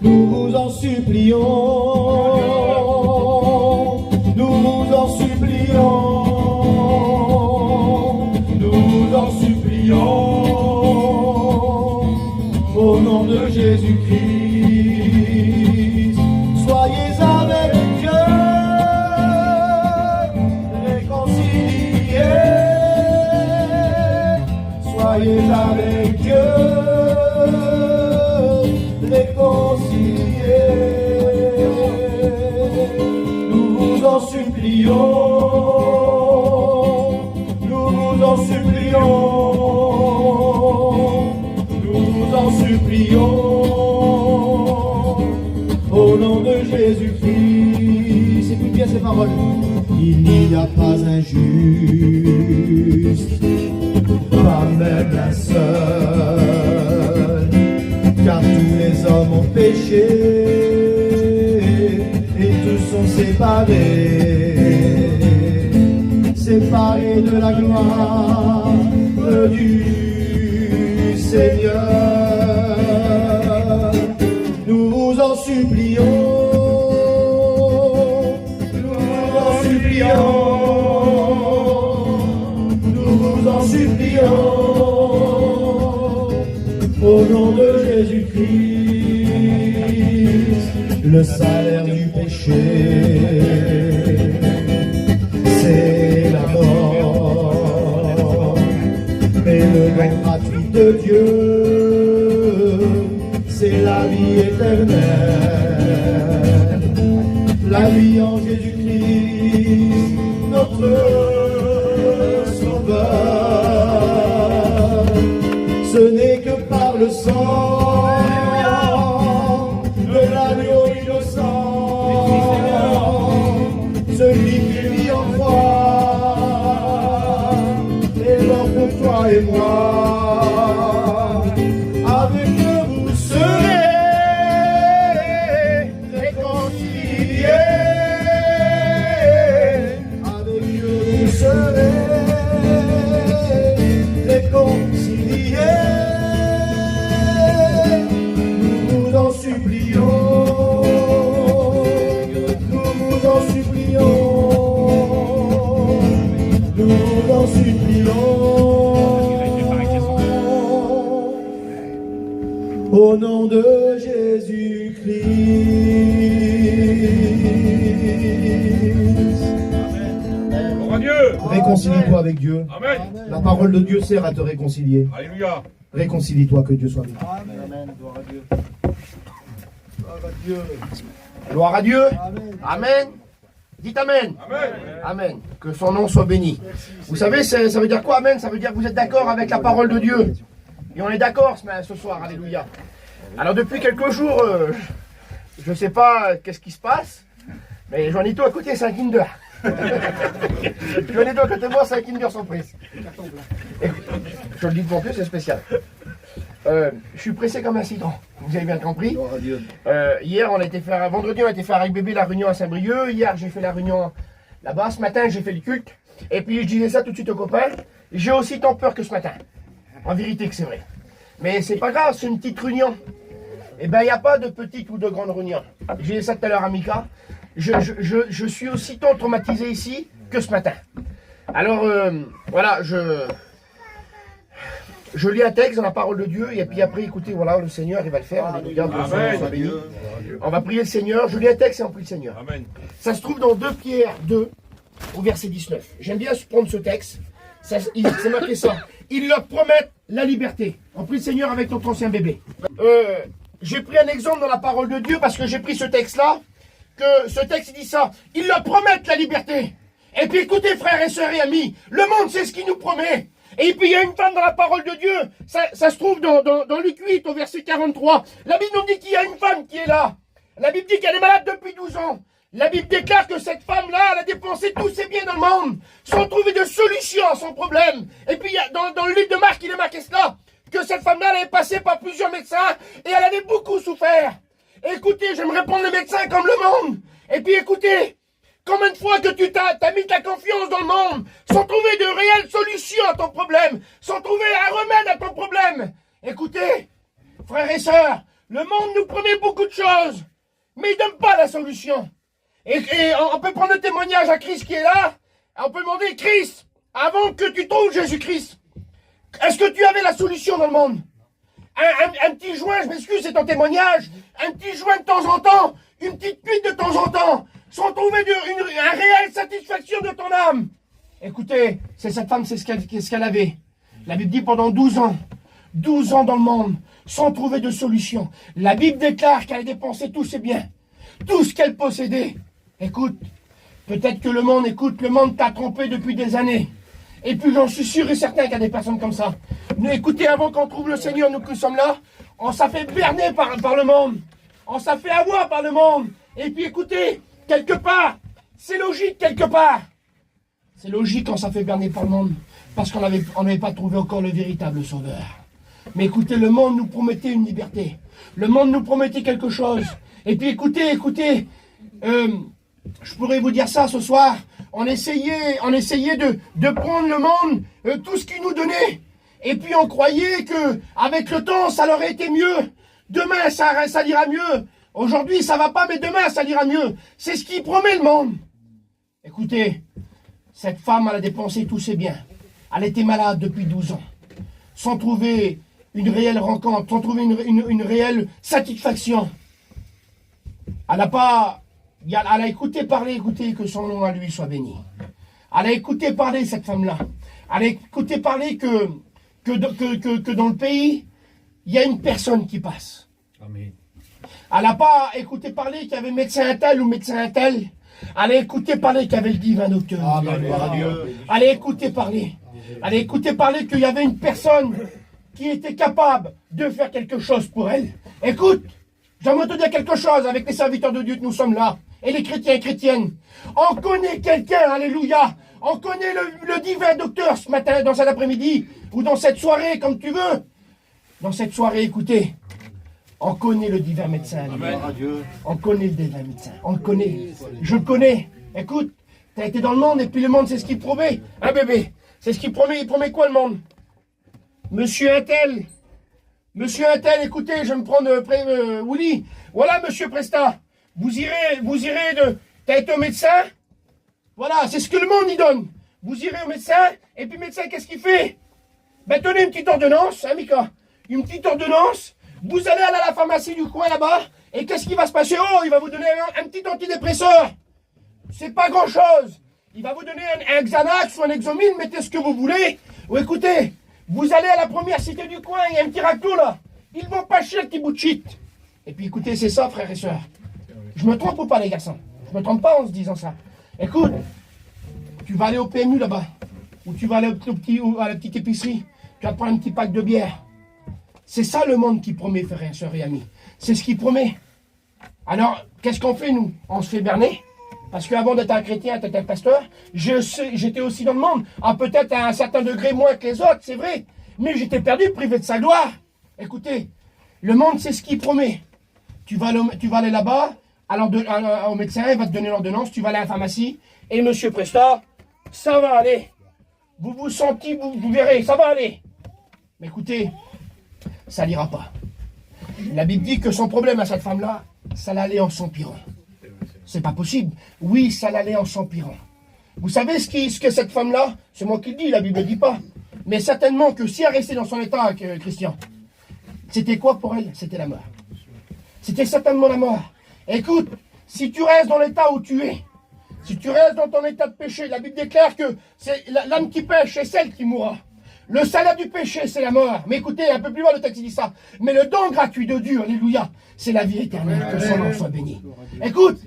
nous vous en supplions, nous vous en supplions, nous vous en supplions, au nom de Jésus-Christ, soyez avec Dieu, réconciliés, soyez avec Dieu, réconciliés, nous vous en supplions, nous vous en supplions, nous vous en supplions, au nom de Jésus-Christ. Écoute bien ces paroles. Il n'y a pas un juste, pas même un seul, car tous les hommes ont péché et tous sont séparés de la gloire du Seigneur. Nous vous en supplions, nous vous en supplions, nous vous en supplions, au nom de Jésus-Christ. Le salaire du péché, c'est la mort, mais le don gratuit de Dieu, c'est la vie éternelle, la vie en Jésus-Christ, notre Sauveur. Ce n'est que par le sang de l'agneau innocent, celui qui vit en foi est mort pour toi et moi. Avec Dieu vous serez réconciliés, avec Dieu vous serez réconciliés. Nous vous en supplions, nous vous en supplions, nous vous en supplions, au nom de Jésus-Christ. Gloire à Dieu. Réconcilie-toi avec Dieu. Amen. La parole de Dieu sert à te réconcilier. Alléluia. Réconcilie-toi, que Dieu soit avec toi. Amen. Gloire à Dieu. Gloire à Dieu. Gloire à Dieu. Amen. Amen. Dites Amen. Amen. Amen. Que son nom soit béni. Vous savez, ça veut dire quoi, Amen? Ça veut dire que vous êtes d'accord avec la parole de Dieu. Et on est d'accord ce soir. Alléluia. Alors, depuis quelques jours, je ne sais pas qu'est-ce qui se passe, mais Joannito à côté, c'est un Kinder. Joannito à côté de moi, c'est un Kinder surprise. Et, je le dis devant plus, c'est spécial. Je suis pressé comme un citron. Vous avez bien compris. Gloire à Dieu. Hier, vendredi, on a été faire avec bébé la réunion à Saint-Brieuc. Hier, j'ai fait la réunion là-bas. Ce matin, j'ai fait le culte. Et puis, je disais ça tout de suite aux copains. J'ai aussi tant peur que ce matin. En vérité que c'est vrai. Mais c'est pas grave, c'est une petite réunion. Eh bien, il n'y a pas de petite ou de grande réunion. J'ai dit ça tout à l'heure à Mika. Je suis aussi tant traumatisé ici que ce matin. Alors, voilà, je lis un texte dans la parole de Dieu, et puis après, écoutez, voilà, le Seigneur, il va le faire. Alléluia, que son nom soit béni. On va prier le Seigneur. Je lis un texte et on prie le Seigneur. Amen. Ça se trouve dans 2 Pierre 2, au verset 19. J'aime bien prendre ce texte. C'est marqué ça. Ils leur promettent la liberté. On prie le Seigneur avec notre ancien bébé. J'ai pris un exemple dans la parole de Dieu parce que j'ai pris ce texte-là. Que ce texte dit ça. Ils leur promettent la liberté. Et puis écoutez, frères et sœurs et amis, le monde c'est ce qu'il nous promet. Et puis il y a une femme dans la parole de Dieu. Ça se trouve dans Luc 8 au verset 43. La Bible nous dit qu'il y a une femme qui est là. La Bible dit qu'elle est malade depuis 12 ans. La Bible déclare que cette femme-là, elle a dépensé tous ses biens dans le monde sans trouver de solution à son problème. Et puis, dans le livre de Marc, il est marqué cela, que cette femme-là, elle avait passé par plusieurs médecins et elle avait beaucoup souffert. Et écoutez, j'aimerais prendre le médecin comme le monde. Et puis, écoutez, combien de fois que tu t'as mis ta confiance dans le monde sans trouver de réelles solutions à ton problème, sans trouver un remède à ton problème. Écoutez, frères et sœurs, Le monde nous promet beaucoup de choses, mais il ne donne pas la solution. Et on peut prendre le témoignage à Christ qui est là. On peut demander, Christ, avant que tu trouves Jésus-Christ, est-ce que tu avais la solution dans le monde? Un petit joint, je m'excuse, c'est ton témoignage, un petit joint de temps en temps, une petite cuite de temps en temps, sans trouver une réelle satisfaction de ton âme. Écoutez, c'est cette femme, c'est ce qu'elle avait. La Bible dit pendant 12 ans dans le monde, sans trouver de solution. La Bible déclare qu'elle a dépensé tous ses biens, tout ce qu'elle possédait. Écoute, peut-être que le monde t'a trompé depuis des années. Et puis j'en suis sûr et certain qu'il y a des personnes comme ça. Mais écoutez, avant qu'on trouve le Seigneur, nous qui sommes là, on s'est fait berner par le monde. On s'est fait avoir par le monde. Et puis écoutez, quelque part, c'est logique quelque part. C'est logique quand ça fait berner par le monde. Parce qu'on n'avait pas trouvé encore le véritable sauveur. Mais écoutez, le monde nous promettait une liberté. Le monde nous promettait quelque chose. Et puis écoutez, je pourrais vous dire ça ce soir. On essayait de prendre le monde, tout ce qu'il nous donnait. Et puis on croyait que avec le temps, ça aurait été mieux. Demain, ça ira mieux. Aujourd'hui, ça va pas, mais demain, ça ira mieux. C'est ce qu'il promet le monde. Écoutez, cette femme, elle a dépensé tous ses biens. Elle était malade depuis 12 ans. Sans trouver une réelle rencontre, sans trouver une réelle satisfaction. Elle a écouté parler, écoutez, que son nom à lui soit béni. Elle a écouté parler, cette femme-là. Elle a écouté parler que dans le pays, il y a une personne qui passe. Amen. Elle n'a pas écouté parler qu'il y avait médecin un tel ou médecin un tel. Elle a écouté parler qu'il y avait le divin docteur. Amen. Gloire à Dieu. Elle a écouté parler. Elle a écouté parler qu'il y avait une personne qui était capable de faire quelque chose pour elle. Écoute, j'aimerais te dire quelque chose avec les serviteurs de Dieu que nous sommes là. Et les chrétiens et chrétiennes. On connaît quelqu'un, alléluia. On connaît le divin docteur ce matin, dans cet après-midi, ou dans cette soirée, comme tu veux. Dans cette soirée, écoutez, on connaît le divin médecin. Gloire à Dieu. On connaît le divin médecin. On le connaît. Je le connais. Écoute, tu as été dans le monde, et puis le monde, c'est ce qu'il promet. Hein, bébé? C'est ce qu'il promet. Il promet quoi, le monde? Monsieur Intel, écoutez, je vais me prendre Willy. Voilà, monsieur Presta. Vous irez t'as été au médecin? Voilà, c'est ce que le monde y donne. Vous irez au médecin, et puis le médecin, qu'est-ce qu'il fait? Ben, tenez une petite ordonnance, hein, Mika? Une petite ordonnance. Vous allez aller à la pharmacie du coin là-bas, et qu'est-ce qui va se passer? Oh, il va vous donner un petit antidépresseur. C'est pas grand-chose. Il va vous donner un Xanax ou un Exomil, mettez ce que vous voulez. Ou écoutez, vous allez à la première cité du coin, il y a un petit raclo là. Ils vont pas chier le petit bout de shit. Et puis écoutez, c'est ça, frères et sœurs. Je me trompe ou pas, les garçons? Je me trompe pas en se disant ça. Écoute, tu vas aller au PMU là-bas, ou tu vas aller à la petite épicerie, tu vas te prendre un petit pack de bière. C'est ça le monde qui promet, frères et sœurs et amis. C'est ce qu'il promet. Alors, qu'est-ce qu'on fait, nous? On se fait berner? Parce qu'avant d'être un chrétien, d'être un pasteur, j'étais aussi dans le monde. Ah, peut-être à un certain degré moins que les autres, c'est vrai. Mais j'étais perdu, privé de sa gloire. Écoutez, le monde, c'est ce qu'il promet. Tu vas aller là-bas, au médecin, il va te donner l'ordonnance, tu vas aller à la pharmacie, et monsieur Presta, ça va aller. Vous vous sentez, vous verrez, ça va aller. Mais écoutez, ça n'ira pas. La Bible dit que son problème à cette femme-là, ça l'allait en s'empirant. C'est pas possible. Oui, ça l'allait en s'empirant. Vous savez ce que cette femme-là, c'est moi qui le dis, la Bible ne dit pas. Mais certainement que si elle restait dans son état, Christian, c'était quoi pour elle? C'était la mort. C'était certainement la mort. Écoute, si tu restes dans l'état où tu es, si tu restes dans ton état de péché, la Bible déclare que c'est l'âme qui pêche, c'est celle qui mourra. Le salaire du péché, c'est la mort. Mais écoutez, un peu plus loin, le texte dit ça. Mais le don gratuit de Dieu, alléluia, c'est la vie éternelle, que son nom soit béni. Écoute,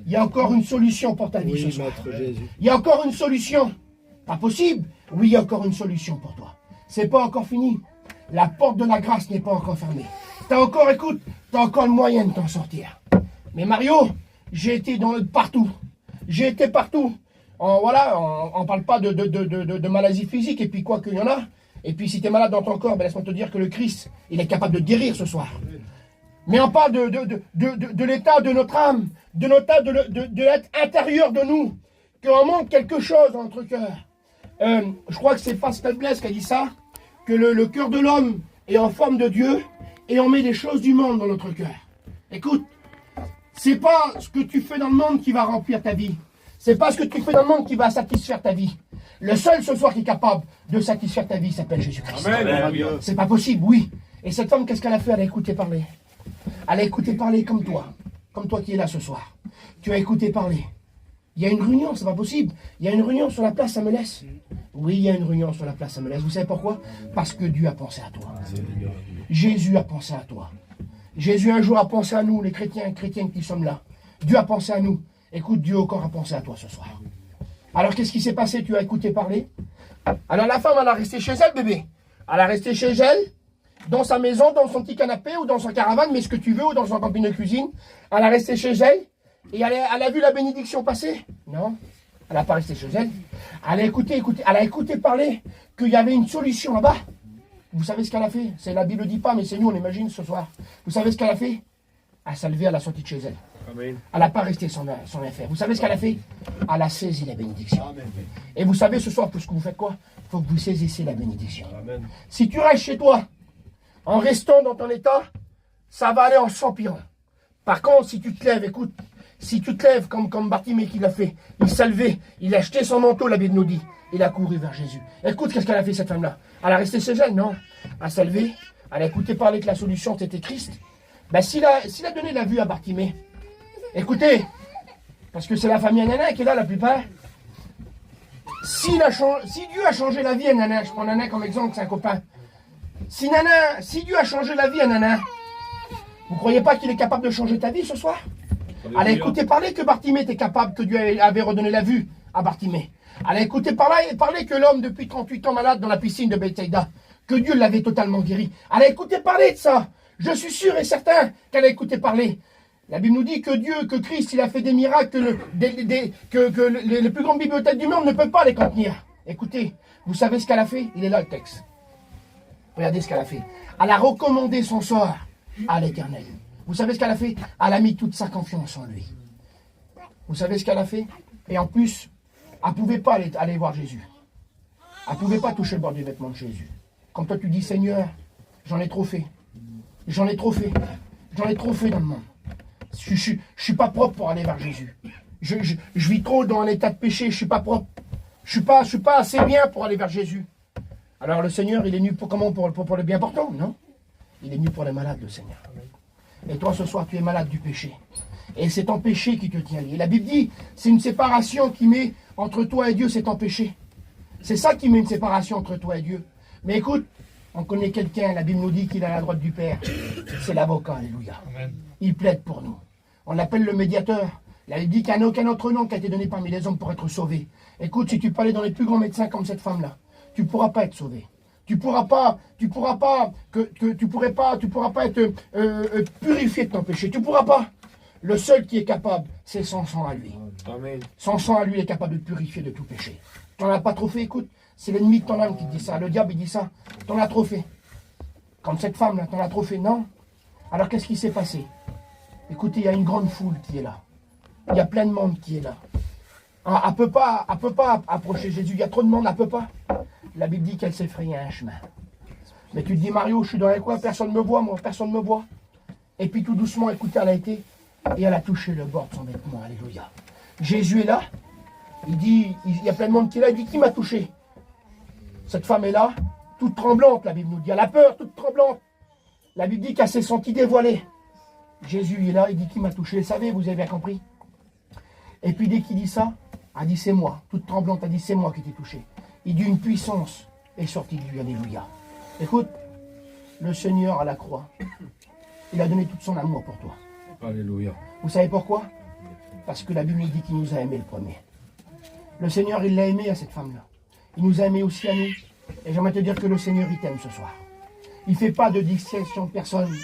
il y a encore une solution pour ta vie ce soir. Il y a encore une solution. Pas possible. Oui, il y a encore une solution pour toi. C'est pas encore fini. La porte de la grâce n'est pas encore fermée. T'as encore le moyen de t'en sortir. Mais Mario, j'ai été partout. J'ai été partout. On parle pas de maladie physique, et puis quoi qu'il y en a. Et puis si tu es malade dans ton corps, ben laisse-moi te dire que le Christ, il est capable de guérir ce soir. Mais on parle de l'état de notre âme, de l'état de l'être intérieur de nous, qu'on manque quelque chose dans notre cœur. Je crois que c'est Pascal Blaise qui a dit ça, que le cœur de l'homme est en forme de Dieu, et on met les choses du monde dans notre cœur. Écoute, c'est pas ce que tu fais dans le monde qui va remplir ta vie. C'est pas ce que tu fais dans le monde qui va satisfaire ta vie. Le seul ce soir qui est capable de satisfaire ta vie s'appelle Jésus-Christ. C'est pas possible, oui. Et cette femme, qu'est-ce qu'elle a fait? Elle a écouté parler. Elle a écouté parler comme toi qui es là ce soir. Tu as écouté parler. Il y a une réunion, c'est pas possible. Il y a une réunion sur la place Saint-Mélès. Oui, il y a une réunion sur la place Saint-Mélès. Vous savez pourquoi? Parce que Dieu a pensé à toi. Jésus a pensé à toi. Jésus un jour a pensé à nous, les chrétiens qui sommes là. Dieu a pensé à nous. Écoute, Dieu encore a pensé à toi ce soir. Alors qu'est-ce qui s'est passé? Tu as écouté parler. Alors la femme, elle a resté chez elle, bébé. Elle a resté chez elle, dans sa maison, dans son petit canapé ou dans sa caravane, mais ce que tu veux, ou dans son camping de cuisine. Elle a resté chez elle et elle a vu la bénédiction passer. Non, elle n'a pas resté chez elle. Elle a écouté parler qu'il y avait une solution là-bas. Vous savez ce qu'elle a fait? C'est la Bible ne dit pas, mais c'est nous, on imagine ce soir. Vous savez ce qu'elle a fait? Elle s'est levée, elle a sorti de chez elle. Amen. Elle n'a pas resté sans rien faire. Vous savez ce qu'elle a fait? Elle a saisi la bénédiction. Amen. Et vous savez ce soir, puisque vous faites quoi? Il faut que vous saisissiez la bénédiction. Amen. Si tu restes chez toi, en restant dans ton état, ça va aller en s'empirant. Par contre, si tu te lèves, écoute, si tu te lèves comme Bartimée qui l'a fait, il s'est levé, il a jeté son manteau, la Bible nous dit, il a couru vers Jésus. Écoute, qu'est-ce qu'elle a fait cette femme-là? Elle a resté chez elle, non? Elle s'est levée, elle a écouté parler que la solution c'était Christ. Ben, s'il a donné la vue à Bartimée, écoutez, parce que c'est la famille Nana qui est là la plupart. Si Dieu a changé la vie à Nana, je prends Nana comme exemple, c'est un copain. Si Dieu a changé la vie à Nana, vous croyez pas qu'il est capable de changer ta vie ce soir? Elle a écouté parler que Bartimée était capable, que Dieu avait redonné la vue à Bartimée. Elle a écouté parler que l'homme depuis 38 ans malade dans la piscine de Bethsaïda, que Dieu l'avait totalement guéri. Elle a écouté parler de ça. Je suis sûr et certain qu'elle a écouté parler. La Bible nous dit que Christ, il a fait des miracles que les plus grandes bibliothèques du monde ne peuvent pas les contenir. Écoutez, vous savez ce qu'elle a fait? Il est là le texte. Regardez ce qu'elle a fait. Elle a recommandé son sort à l'Éternel. Vous savez ce qu'elle a fait? Elle a mis toute sa confiance en lui. Vous savez ce qu'elle a fait? Et en plus, elle ne pouvait pas aller voir Jésus. Elle ne pouvait pas toucher le bord du vêtement de Jésus. Comme toi tu dis, Seigneur, j'en ai trop fait. J'en ai trop fait. J'en ai trop fait dans le monde. Je ne suis pas propre pour aller vers Jésus. Je vis trop dans un état de péché. Je ne suis pas propre. Je ne suis pas assez bien pour aller vers Jésus. Alors le Seigneur, il est venu pour comment? Pour le bien portant, non? Il est venu pour les malades, le Seigneur. Et toi, ce soir, tu es malade du péché. Et c'est ton péché qui te tient lié. La Bible dit, c'est une séparation qui met entre toi et Dieu, c'est ton péché. C'est ça qui met une séparation entre toi et Dieu. Mais écoute, on connaît quelqu'un, la Bible nous dit qu'il est à la droite du Père. C'est l'avocat, alléluia. Amen. Il plaide pour nous. On l'appelle le médiateur. La Bible dit qu'il n'y a aucun autre nom qui a été donné parmi les hommes pour être sauvé. Écoute, si tu peux aller dans les plus grands médecins comme cette femme-là, tu ne pourras pas être sauvé. Tu pourras pas être purifié de ton péché. Tu ne pourras pas. Le seul qui est capable, c'est son sang à lui. Amen. Son sang à lui est capable de te purifier de tout péché. Tu n'en as pas trop fait, écoute. C'est l'ennemi de ton âme qui te dit ça. Le diable, il dit ça. Tu en as trop fait. Comme cette femme-là, tu en as trop fait. Non. Alors, qu'est-ce qui s'est passé? Écoutez, il y a une grande foule qui est là. Il y a plein de monde qui est là. Elle ne peut pas approcher Jésus. Il y a trop de monde, elle ne peut pas. La Bible dit qu'elle s'est frayée un chemin. Mais tu te dis, Mario, je suis dans les coins, personne ne me voit, moi, personne ne me voit. Et puis tout doucement, écoutez, elle a été, et elle a touché le bord de son vêtement, alléluia. Jésus est là, il dit, il y a plein de monde qui est là, il dit, qui m'a touché? Cette femme est là, toute tremblante, la Bible nous dit, elle a peur, toute tremblante. La Bible dit qu'elle s'est sentie dévoilée. Jésus est là, il dit, qui m'a touché? Vous savez, vous avez bien compris. Et puis dès qu'il dit ça, elle dit, c'est moi, toute tremblante, elle dit, c'est moi qui t'ai touché. Il dit, une puissance est sortie de lui, alléluia. Écoute, le Seigneur à la croix, il a donné tout son amour pour toi. Alléluia. Vous savez pourquoi? Parce que la Bible nous dit qu'il nous a aimés le premier. Le Seigneur, il l'a aimé à cette femme-là. Il nous a aimés aussi à nous. Et j'aimerais te dire que le Seigneur, il t'aime ce soir. Il ne fait pas de distinction de personne.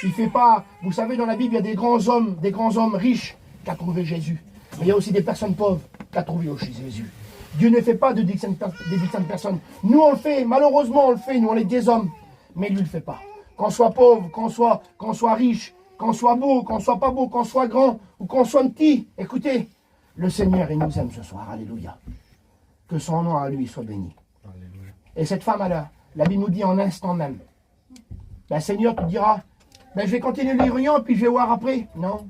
Il fait pas... Vous savez, dans la Bible, il y a des grands hommes riches qui ont trouvé Jésus. Mais il y a aussi des personnes pauvres qui ont trouvé aussi Jésus. Dieu ne fait pas de distinction de personnes. Nous, on le fait. Malheureusement, on le fait. Nous, on est des hommes. Mais lui, il ne le fait pas. Qu'on soit pauvre, qu'on soit riche, qu'on soit beau, qu'on soit pas beau, qu'on soit grand ou qu'on soit petit. Écoutez, le Seigneur, il nous aime ce soir. Alléluia. Que son nom à lui soit béni. Alléluia. Et cette femme, la Bible nous dit en instant même, Ben, Seigneur te dira, ben, je vais continuer les réunions et puis je vais voir après. Non.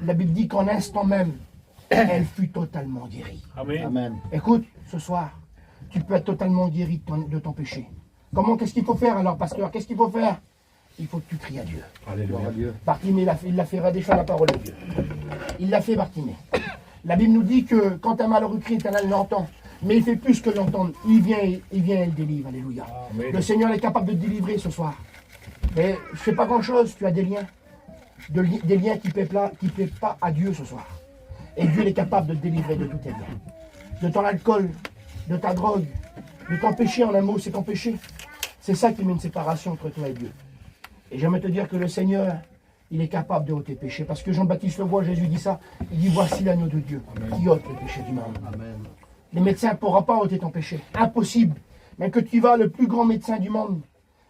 La Bible dit qu'en instant même, elle fut totalement guérie. Amen. Amen. Écoute, ce soir, tu peux être totalement guéri de ton péché. Comment, qu'est-ce qu'il faut faire alors, pasteur? Qu'est-ce qu'il faut faire? Il faut que tu cries à Dieu. Gloire à Dieu. Bartimée, il l'a fait redéfendre la parole de Dieu. Il l'a fait, Bartimée. La Bible nous dit que quand un malheureux crie, l'Éternel l'entend. Mais il fait plus que l'entendre. Il vient et il délivre. Alléluia. Amen. Le Seigneur est capable de te délivrer ce soir. Mais je ne fais pas grand-chose. Tu as des liens. Des liens qui ne plaisent pas à Dieu ce soir. Et Dieu est capable de te délivrer de tous tes liens. De ton alcool, de ta drogue, de ton péché. En un mot, c'est ton péché. C'est ça qui met une séparation entre toi et Dieu. Et j'aimerais te dire que le Seigneur, il est capable de ôter tes péchés. Parce que Jean-Baptiste le voit, Jésus dit ça. Il dit, voici l'agneau de Dieu qui ôte les péchés du monde. Amen. Les médecins ne pourront pas ôter ton péché. Impossible. Même que tu vas le plus grand médecin du monde,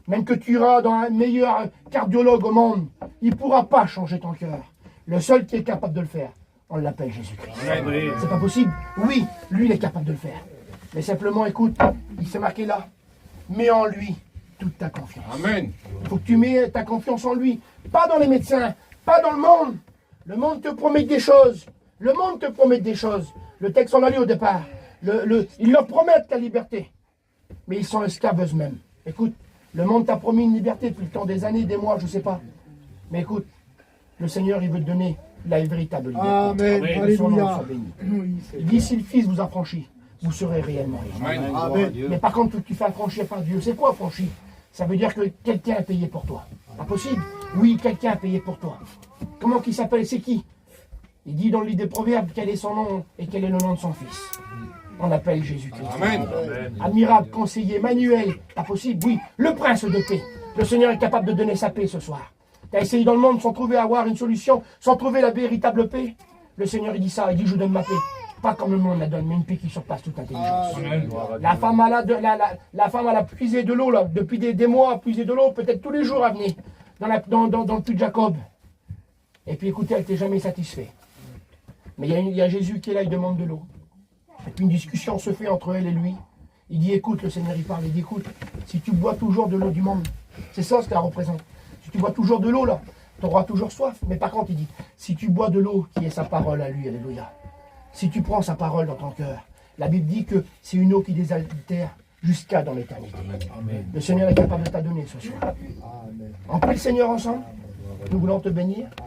même que tu iras dans un meilleur cardiologue au monde, il ne pourra pas changer ton cœur. Le seul qui est capable de le faire, on l'appelle Jésus-Christ. Amen. C'est pas possible? Oui, lui, il est capable de le faire. Mais simplement, écoute, il s'est marqué là. Mets en lui toute ta confiance. Amen. Il faut que tu mets ta confiance en lui. Pas dans les médecins, pas dans le monde. Le monde te promet des choses. Le monde te promet des choses. Le texte, on a lu au départ. Ils leur promettent la liberté. Mais ils sont esclaves eux-mêmes. Écoute, le monde t'a promis une liberté depuis le temps des années, des mois, je ne sais pas. Mais écoute, le Seigneur, il veut te donner la véritable liberté. Amen. Amen. Que son nom Alléluia. soit béni. Oui, Il dit, si le Fils vous affranchit, vous serez réellement libre. Amen. Gloire à Mais Dieu. par contre, tu fais affranchir par Dieu. C'est quoi affranchir? Ça veut dire que quelqu'un a payé pour toi. Pas possible. Oui, quelqu'un a payé pour toi. Comment qu'il s'appelle? C'est qui? Il dit dans le livre des Proverbes quel est son nom et quel est le nom de son fils. On appelle Jésus-Christ. Amen. Admirable, conseiller, Manuel. Pas possible. Oui, le prince de paix. Le Seigneur est capable de donner sa paix ce soir. Tu as essayé dans le monde sans trouver à avoir une solution, sans trouver la véritable paix. Le Seigneur, il dit ça. Il dit, je vous donne ma paix. Pas comme le monde la donne, mais une paix qui surpasse toute intelligence. Amen. La femme, la femme, elle a puisé de l'eau, là, depuis des mois, puisé de l'eau, peut-être tous les jours à venir, dans le puits de Jacob. Et puis écoutez, elle n'était jamais satisfaite. Mais il y a Jésus qui est là, il demande de l'eau. Et puis une discussion se fait entre elle et lui. Il dit, écoute, le Seigneur, il parle, il dit, écoute, si tu bois toujours de l'eau du monde, c'est ça ce qu'elle représente. Si tu bois toujours de l'eau, là, tu auras toujours soif. Mais par contre, il dit, si tu bois de l'eau qui est sa parole à lui, alléluia. Si tu prends sa parole dans ton cœur, la Bible dit que c'est une eau qui désaltère jusqu'à dans l'éternité. Amen. Le Seigneur est capable de t'adonner ce soir. Amen. On prie le Seigneur ensemble. Nous voulons te bénir.